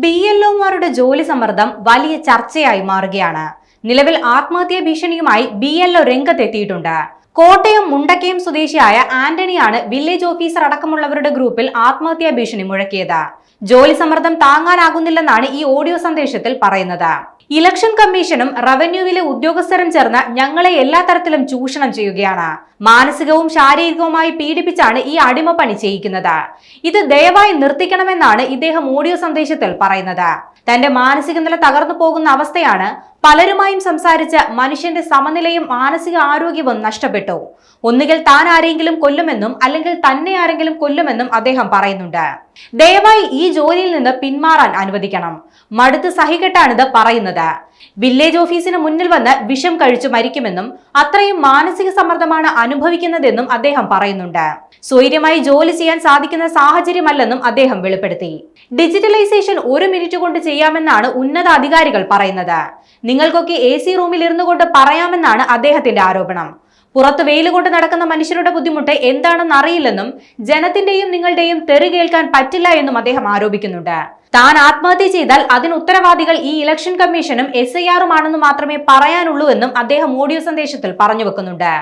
BLOമാരുടെ ജോലി സമ്മർദ്ദം വലിയ ചർച്ചയായി മാറുകയാണ്. നിലവിൽ ആത്മഹത്യാ ഭീഷണിയുമായി BLO രംഗത്തെത്തിയിട്ടുണ്ട്. കോട്ടയം മുണ്ടക്കയം സ്വദേശിയായ ആന്റണിയാണ് വില്ലേജ് ഓഫീസർ അടക്കമുള്ളവരുടെ ഗ്രൂപ്പിൽ ആത്മഹത്യാ ഭീഷണി മുഴക്കിയത്. ജോലി സമ്മർദ്ദം താങ്ങാനാകുന്നില്ലെന്നാണ് ഈ ഓഡിയോ സന്ദേശത്തിൽ പറയുന്നത്. ഇലക്ഷൻ കമ്മീഷനും റവന്യൂവിലെ ഉദ്യോഗസ്ഥരും ചേർന്ന് ഞങ്ങളെ എല്ലാ തരത്തിലും ചൂഷണം ചെയ്യുകയാണ്. മാനസികവും ശാരീരികവുമായി പീഡിപ്പിച്ചാണ് ഈ അടിമപ്പണി ചെയ്യിക്കുന്നത്. ഇത് ദയവായി നിർത്തിക്കണമെന്നാണ് ഇദ്ദേഹം ഓഡിയോ സന്ദേശത്തിൽ പറയുന്നത്. തന്റെ മാനസിക നില തകർന്നു പോകുന്ന അവസ്ഥയാണ്. പലരുമായും സംസാരിച്ച് മനുഷ്യന്റെ സമനിലയും മാനസിക ആരോഗ്യവും നഷ്ടപ്പെട്ടു. ഒന്നുകിൽ താൻ ആരെങ്കിലും കൊല്ലുമെന്നും അല്ലെങ്കിൽ തന്നെ ആരെങ്കിലും കൊല്ലുമെന്നും അദ്ദേഹം പറയുന്നുണ്ട്. ദയവായി ഈ ജോലിയിൽ നിന്ന് പിന്മാറാൻ അനുവദിക്കണം. മടുത്ത് സഹികെട്ടാണിത് പറയുന്നത്. വില്ലേജ് ഓഫീസിന് മുന്നിൽ വന്ന് വിഷം കഴിച്ചു മരിക്കുമെന്നും അത്രയും മാനസിക സമ്മർദ്ദമാണ് അനുഭവിക്കുന്നതെന്നും അദ്ദേഹം പറയുന്നുണ്ട്. സ്വൈര്യമായി ജോലി ചെയ്യാൻ സാധിക്കുന്ന സാഹചര്യമല്ലെന്നും അദ്ദേഹം വെളിപ്പെടുത്തി. ഡിജിറ്റലൈസേഷൻ 1 മിനിറ്റ് കൊണ്ട് ചെയ്യാമെന്നാണ് ഉന്നത അധികാരികൾ പറയുന്നത്. നിങ്ങൾക്കൊക്കെ AC റൂമിൽ ഇരുന്നു കൊണ്ട് പറയാമെന്നാണ് അദ്ദേഹത്തിന്റെ ആരോപണം. പുറത്ത് വെയിൽ കൊണ്ട് നടക്കുന്ന മനുഷ്യരുടെ ബുദ്ധിമുട്ട് എന്താണെന്ന് അറിയില്ലെന്നും ജനത്തിന്റെയും നിങ്ങളുടെയും തെറി കേൾക്കാൻ പറ്റില്ല എന്നും അദ്ദേഹം ആരോപിക്കുന്നുണ്ട്. താൻ ആത്മഹത്യ ചെയ്താൽ അതിന് ഉത്തരവാദികൾ ഈ ഇലക്ഷൻ കമ്മീഷനും SIR ഉം ആണെന്ന് മാത്രമേ പറയാനുള്ളൂ എന്നും അദ്ദേഹം ഓഡിയോ സന്ദേശത്തിൽ പറഞ്ഞു വെക്കുന്നുണ്ട്.